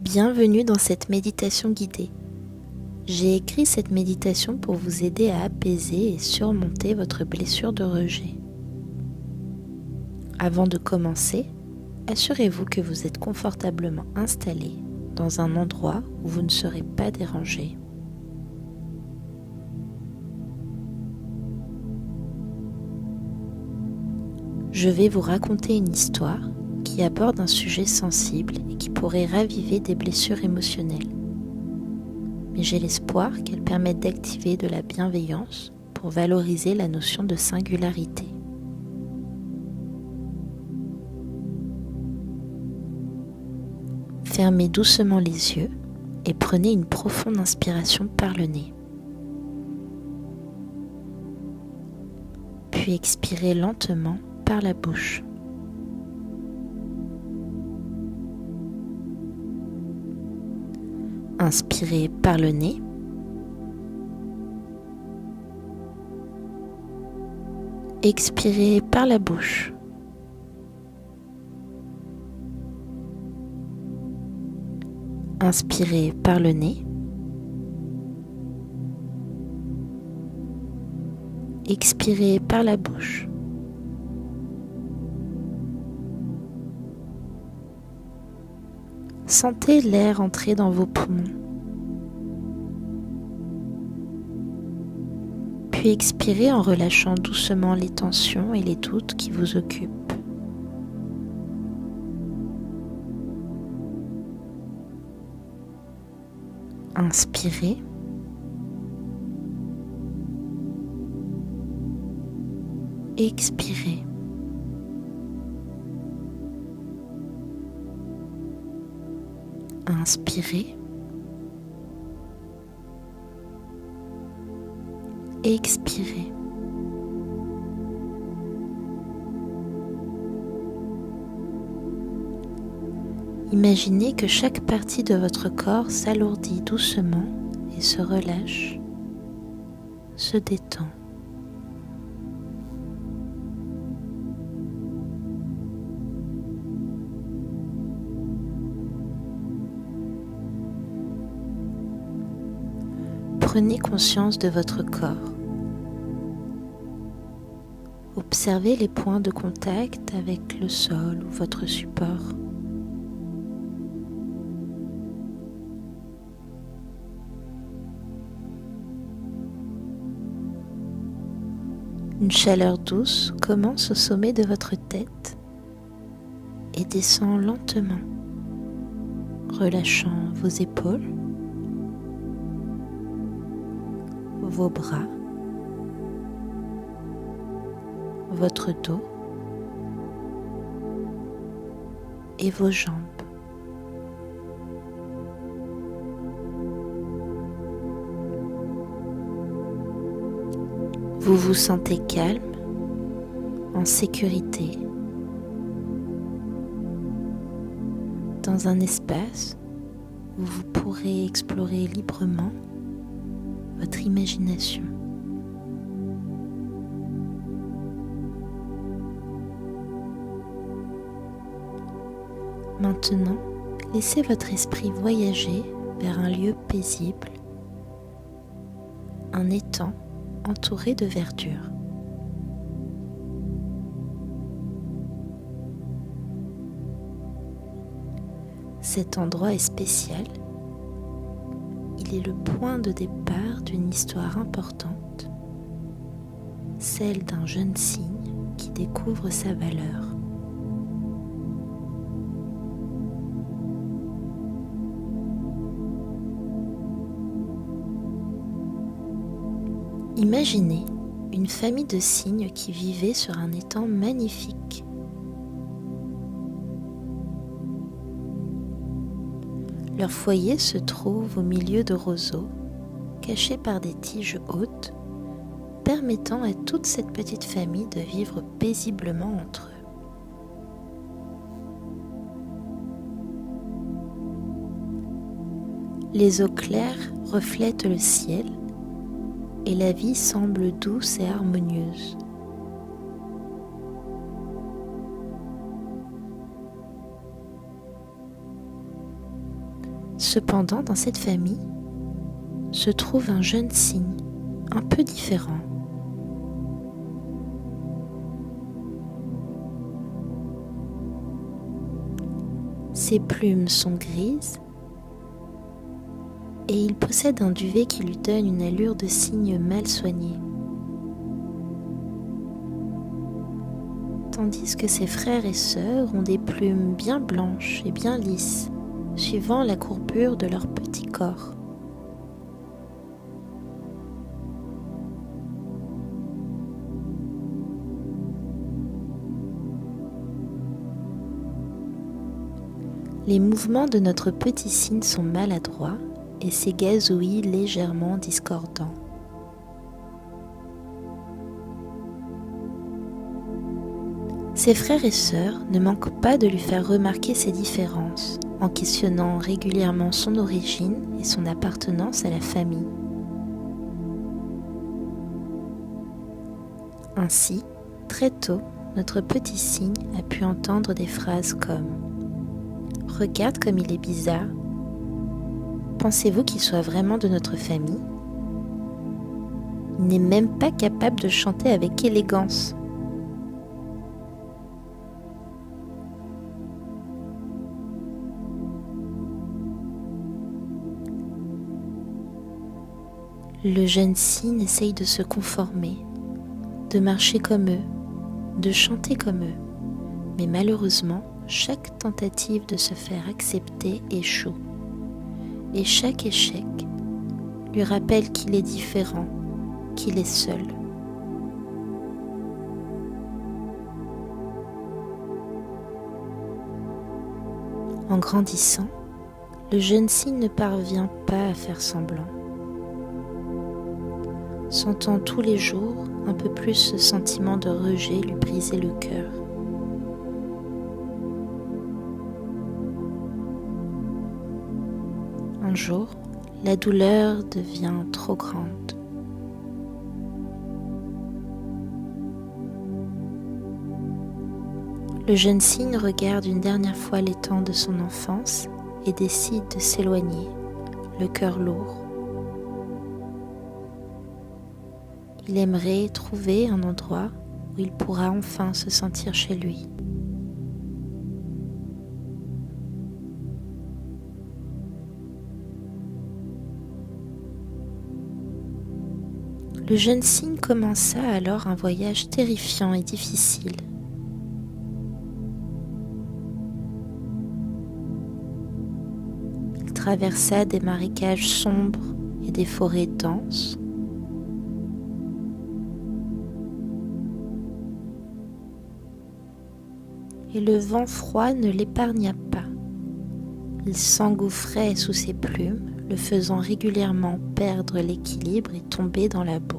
Bienvenue dans cette méditation guidée. J'ai écrit cette méditation pour vous aider à apaiser et surmonter votre blessure de rejet. Avant de commencer, assurez-vous que vous êtes confortablement installé dans un endroit où vous ne serez pas dérangé. Je vais vous raconter une histoire qui aborde un sujet sensible et qui pourrait raviver des blessures émotionnelles. Mais j'ai l'espoir qu'elle permette d'activer de la bienveillance pour valoriser la notion de singularité. Fermez doucement les yeux et prenez une profonde inspiration par le nez. Puis expirez lentement par la bouche. Inspirez par le nez. Expirez par la bouche. Inspirez par le nez. Expirez par la bouche. Sentez l'air entrer dans vos poumons. Puis expirez en relâchant doucement les tensions et les doutes qui vous occupent. Inspirez. Expirez. Inspirez. Expirez. Imaginez que chaque partie de votre corps s'alourdit doucement et se relâche, se détend. Prenez conscience de votre corps. Observez les points de contact avec le sol ou votre support. Une chaleur douce commence au sommet de votre tête et descend lentement, relâchant vos épaules, vos bras, votre dos et vos jambes. Vous vous sentez calme, en sécurité, dans un espace où vous pourrez explorer librement votre imagination. Maintenant, laissez votre esprit voyager vers un lieu paisible, un étang entouré de verdure. Cet endroit est spécial. Il est le point de départ d'une histoire importante, celle d'un jeune cygne qui découvre sa valeur. Imaginez une famille de cygnes qui vivait sur un étang magnifique. Leur foyer se trouve au milieu de roseaux, cachés par des tiges hautes, permettant à toute cette petite famille de vivre paisiblement entre eux. Les eaux claires reflètent le ciel et la vie semble douce et harmonieuse. Cependant, dans cette famille, se trouve un jeune cygne, un peu différent. Ses plumes sont grises et il possède un duvet qui lui donne une allure de cygne mal soigné. Tandis que ses frères et sœurs ont des plumes bien blanches et bien lisses, suivant la courbure de leur petit corps. Les mouvements de notre petit cygne sont maladroits et ses gazouillis légèrement discordants. Ses frères et sœurs ne manquent pas de lui faire remarquer ces différences en questionnant régulièrement son origine et son appartenance à la famille. Ainsi, très tôt, notre petit cygne a pu entendre des phrases comme « Regarde comme il est bizarre. Pensez-vous qu'il soit vraiment de notre famille ? Il n'est même pas capable de chanter avec élégance. » Le jeune cygne essaye de se conformer, de marcher comme eux, de chanter comme eux, mais malheureusement, chaque tentative de se faire accepter échoue, et chaque échec lui rappelle qu'il est différent, qu'il est seul. En grandissant, le jeune cygne ne parvient pas à faire semblant. Sentant tous les jours un peu plus ce sentiment de rejet lui briser le cœur. Un jour, la douleur devient trop grande. Le jeune cygne regarde une dernière fois l'étang de son enfance et décide de s'éloigner, le cœur lourd. Il aimerait trouver un endroit où il pourra enfin se sentir chez lui. Le jeune cygne commença alors un voyage terrifiant et difficile. Il traversa des marécages sombres et des forêts denses. Et le vent froid ne l'épargna pas. Il s'engouffrait sous ses plumes, le faisant régulièrement perdre l'équilibre et tomber dans la boue.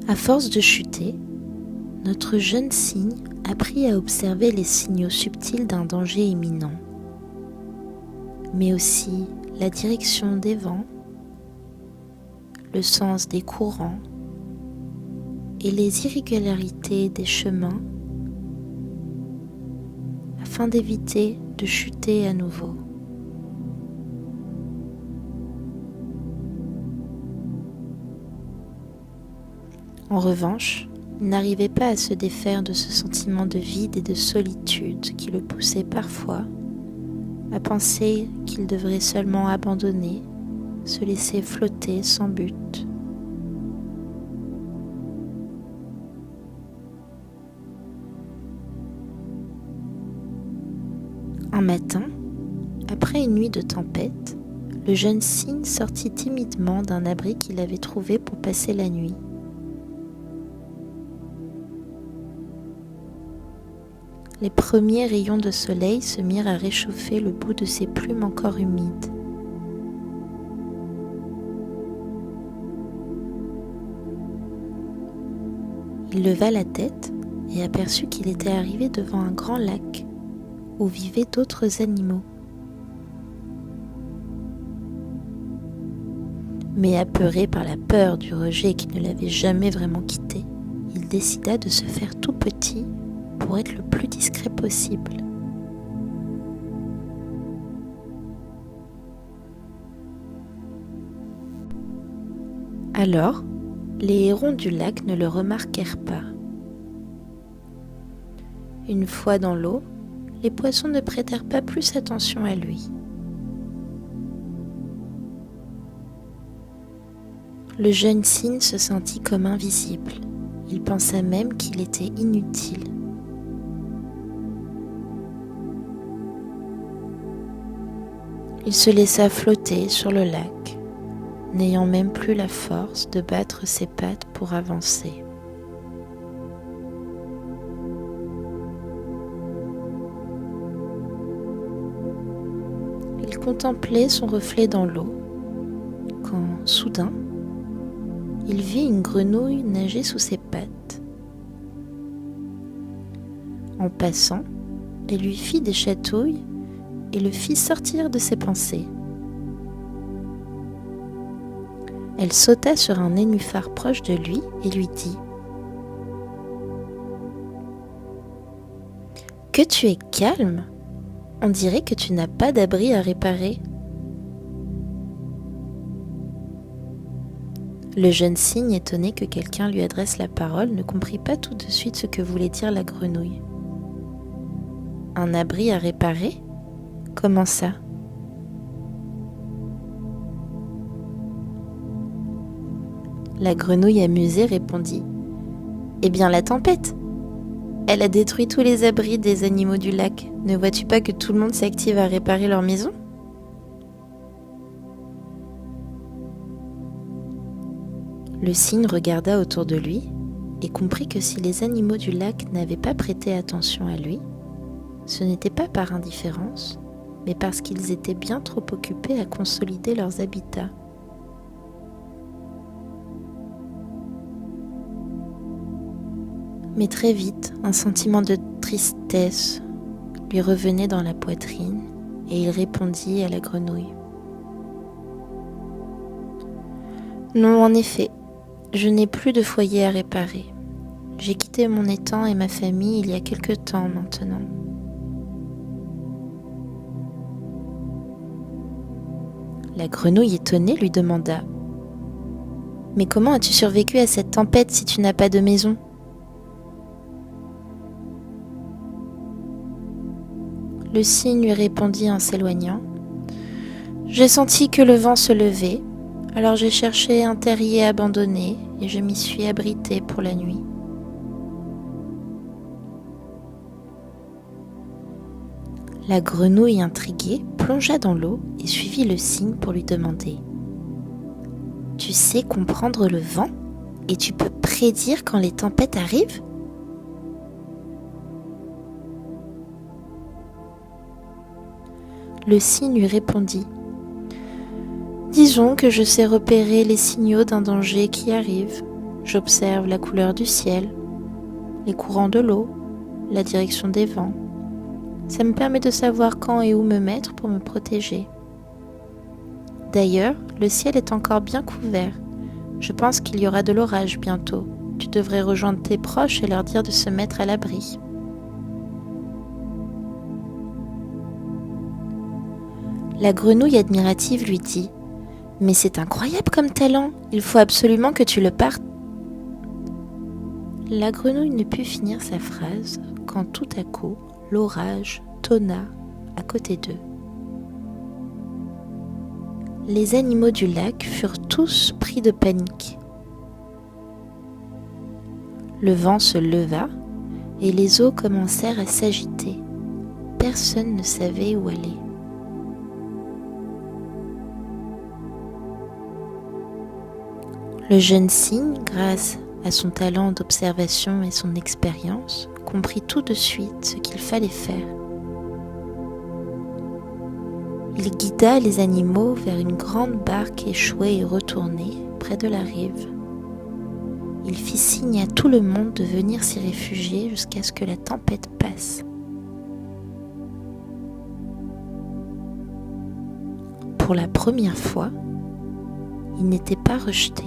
À force de chuter, notre jeune cygne apprit à observer les signaux subtils d'un danger imminent, mais aussi la direction des vents, le sens des courants et les irrégularités des chemins afin d'éviter de chuter à nouveau. En revanche, il n'arrivait pas à se défaire de ce sentiment de vide et de solitude qui le poussait parfois à penser qu'il devrait seulement abandonner, se laisser flotter sans but. Un matin, après une nuit de tempête, le jeune cygne sortit timidement d'un abri qu'il avait trouvé pour passer la nuit. Les premiers rayons de soleil se mirent à réchauffer le bout de ses plumes encore humides. Il leva la tête et aperçut qu'il était arrivé devant un grand lac où vivaient d'autres animaux. Mais apeuré par la peur du rejet qui ne l'avait jamais vraiment quitté, il décida de se faire tout petit pour être le plus discret possible. Alors, les hérons du lac ne le remarquèrent pas. Une fois dans l'eau, les poissons ne prêtèrent pas plus attention à lui. Le jeune cygne se sentit comme invisible. Il pensa même qu'il était inutile. Il se laissa flotter sur le lac, n'ayant même plus la force de battre ses pattes pour avancer. Il contemplait son reflet dans l'eau, quand, soudain, il vit une grenouille nager sous ses pattes. En passant, elle lui fit des chatouilles et le fit sortir de ses pensées. Elle sauta sur un nénuphar proche de lui et lui dit : « Que tu es calme ! On dirait que tu n'as pas d'abri à réparer. » Le jeune cygne, étonné que quelqu'un lui adresse la parole, ne comprit pas tout de suite ce que voulait dire la grenouille. « Un abri à réparer ? Comment ça ? » La grenouille amusée répondit : « Eh bien la tempête ! Elle a détruit tous les abris des animaux du lac. Ne vois-tu pas que tout le monde s'active à réparer leur maison ? » Le cygne regarda autour de lui et comprit que si les animaux du lac n'avaient pas prêté attention à lui, ce n'était pas par indifférence, mais parce qu'ils étaient bien trop occupés à consolider leurs habitats. Mais très vite, un sentiment de tristesse lui revenait dans la poitrine et il répondit à la grenouille : « Non, en effet, je n'ai plus de foyer à réparer. J'ai quitté mon étang et ma famille il y a quelque temps maintenant. » La grenouille étonnée lui demanda : « Mais comment as-tu survécu à cette tempête si tu n'as pas de maison ? » Le cygne lui répondit en s'éloignant : « J'ai senti que le vent se levait, alors j'ai cherché un terrier abandonné et je m'y suis abritée pour la nuit. » La grenouille intriguée plongea dans l'eau et suivit le cygne pour lui demander : « Tu sais comprendre le vent et tu peux prédire quand les tempêtes arrivent ? » Le cygne lui répondit : « Disons que je sais repérer les signaux d'un danger qui arrive. J'observe la couleur du ciel, les courants de l'eau, la direction des vents. Ça me permet de savoir quand et où me mettre pour me protéger. D'ailleurs, le ciel est encore bien couvert. Je pense qu'il y aura de l'orage bientôt. Tu devrais rejoindre tes proches et leur dire de se mettre à l'abri. » La grenouille admirative lui dit : « Mais c'est incroyable comme talent, il faut absolument que tu le partes. » La grenouille ne put finir sa phrase quand tout à coup, l'orage tonna à côté d'eux. Les animaux du lac furent tous pris de panique. Le vent se leva et les eaux commencèrent à s'agiter. Personne ne savait où aller. Le jeune cygne, grâce à son talent d'observation et son expérience, comprit tout de suite ce qu'il fallait faire. Il guida les animaux vers une grande barque échouée et retournée près de la rive. Il fit signe à tout le monde de venir s'y réfugier jusqu'à ce que la tempête passe. Pour la première fois, Il n'était pas rejeté.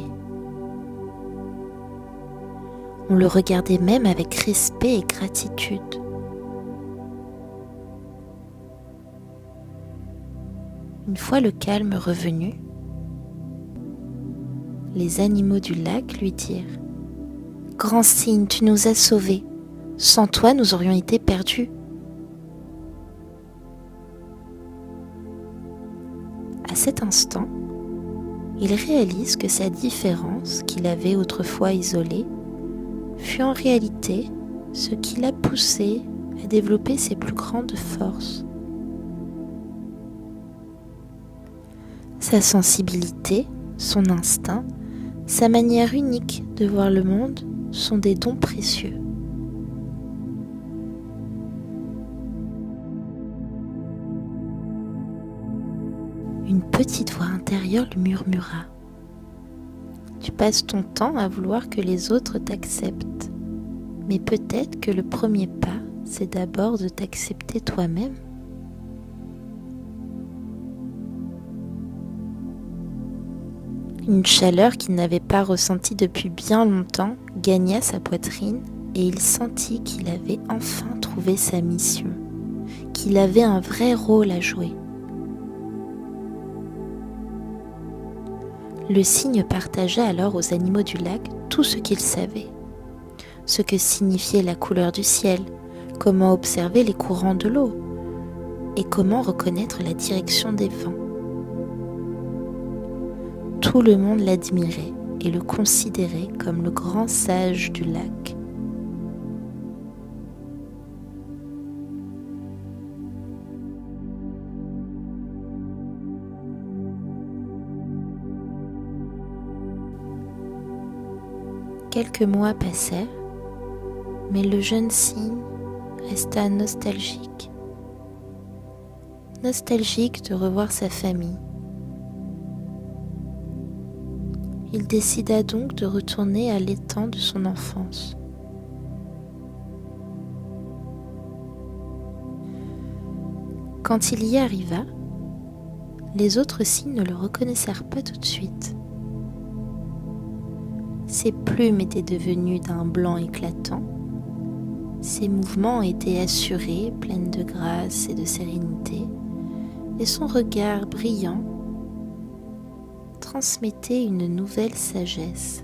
On le regardait même avec respect et gratitude. Une fois le calme revenu, les animaux du lac lui dirent : « Grand cygne, tu nous as sauvés. Sans toi, nous aurions été perdus. » À cet instant, il réalise que sa différence qu'il avait autrefois isolée fut en réalité ce qui l'a poussé à développer ses plus grandes forces. Sa sensibilité, son instinct, sa manière unique de voir le monde sont des dons précieux. Une petite voix intérieure lui murmura : « Tu passes ton temps à vouloir que les autres t'acceptent, mais peut-être que le premier pas, c'est d'abord de t'accepter toi-même. » Une chaleur qu'il n'avait pas ressentie depuis bien longtemps gagna sa poitrine et il sentit qu'il avait enfin trouvé sa mission, qu'il avait un vrai rôle à jouer. Le cygne partagea alors aux animaux du lac tout ce qu'il savait, ce que signifiait la couleur du ciel, comment observer les courants de l'eau et comment reconnaître la direction des vents. Tout le monde l'admirait et le considérait comme le grand sage du lac. Quelques mois passèrent, mais le jeune cygne resta nostalgique. Nostalgique de revoir sa famille. Il décida donc de retourner à l'étang de son enfance. Quand il y arriva, les autres cygnes ne le reconnaissèrent pas tout de suite. Ses plumes étaient devenues d'un blanc éclatant, ses mouvements étaient assurés, pleins de grâce et de sérénité, et son regard brillant transmettait une nouvelle sagesse.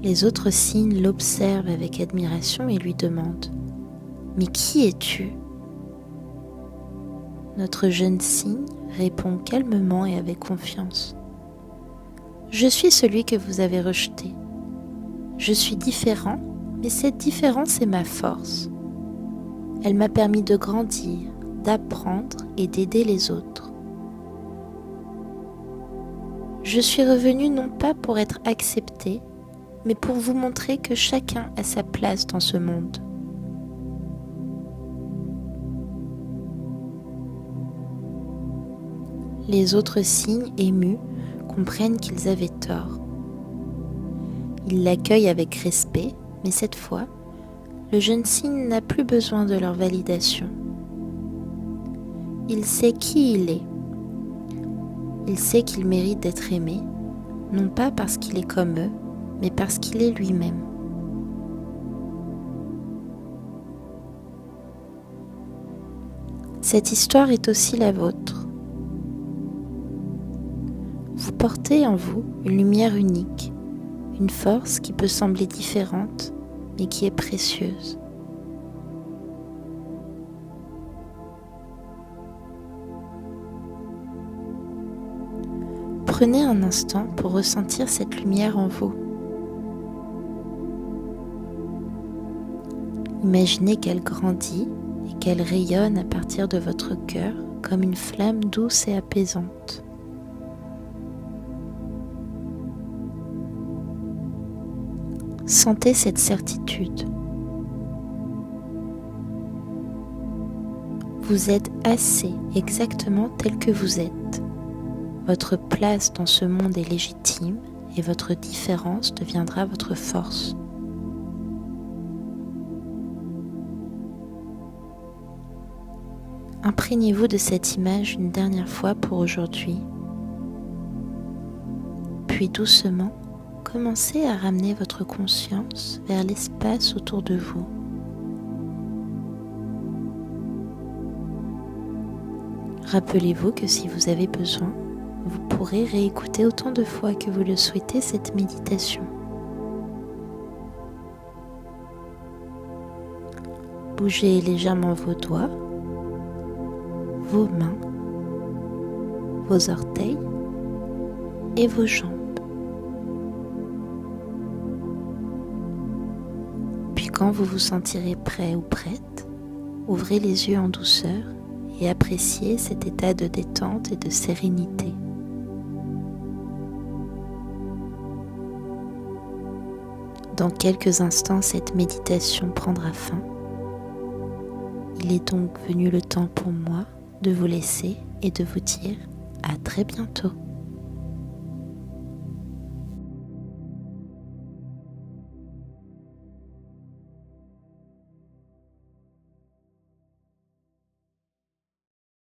Les autres cygnes l'observent avec admiration et lui demandent : « Mais qui es-tu » Notre jeune cygne répond calmement et avec confiance : « Je suis celui que vous avez rejeté. Je suis différent, mais cette différence est ma force. Elle m'a permis de grandir, d'apprendre et d'aider les autres. Je suis revenu non pas pour être accepté, mais pour vous montrer que chacun a sa place dans ce monde. » Les autres cygnes émus comprennent qu'ils avaient tort. Ils l'accueillent avec respect, mais cette fois, le jeune cygne n'a plus besoin de leur validation. Il sait qui il est. Il sait qu'il mérite d'être aimé, non pas parce qu'il est comme eux, mais parce qu'il est lui-même. Cette histoire est aussi la vôtre. Vous portez en vous une lumière unique, une force qui peut sembler différente, mais qui est précieuse. Prenez un instant pour ressentir cette lumière en vous. Imaginez qu'elle grandit et qu'elle rayonne à partir de votre cœur comme une flamme douce et apaisante. Sentez cette certitude. Vous êtes assez exactement tel que vous êtes. Votre place dans ce monde est légitime et votre différence deviendra votre force. Imprégnez-vous de cette image une dernière fois pour aujourd'hui. Puis doucement, commencez à ramener votre conscience vers l'espace autour de vous. Rappelez-vous que si vous avez besoin, vous pourrez réécouter autant de fois que vous le souhaitez cette méditation. Bougez légèrement vos doigts, vos mains, vos orteils et vos jambes. Puis quand vous vous sentirez prêt ou prête, ouvrez les yeux en douceur et appréciez cet état de détente et de sérénité. Dans quelques instants, cette méditation prendra fin. Il est donc venu le temps pour moi de vous laisser et de vous dire à très bientôt.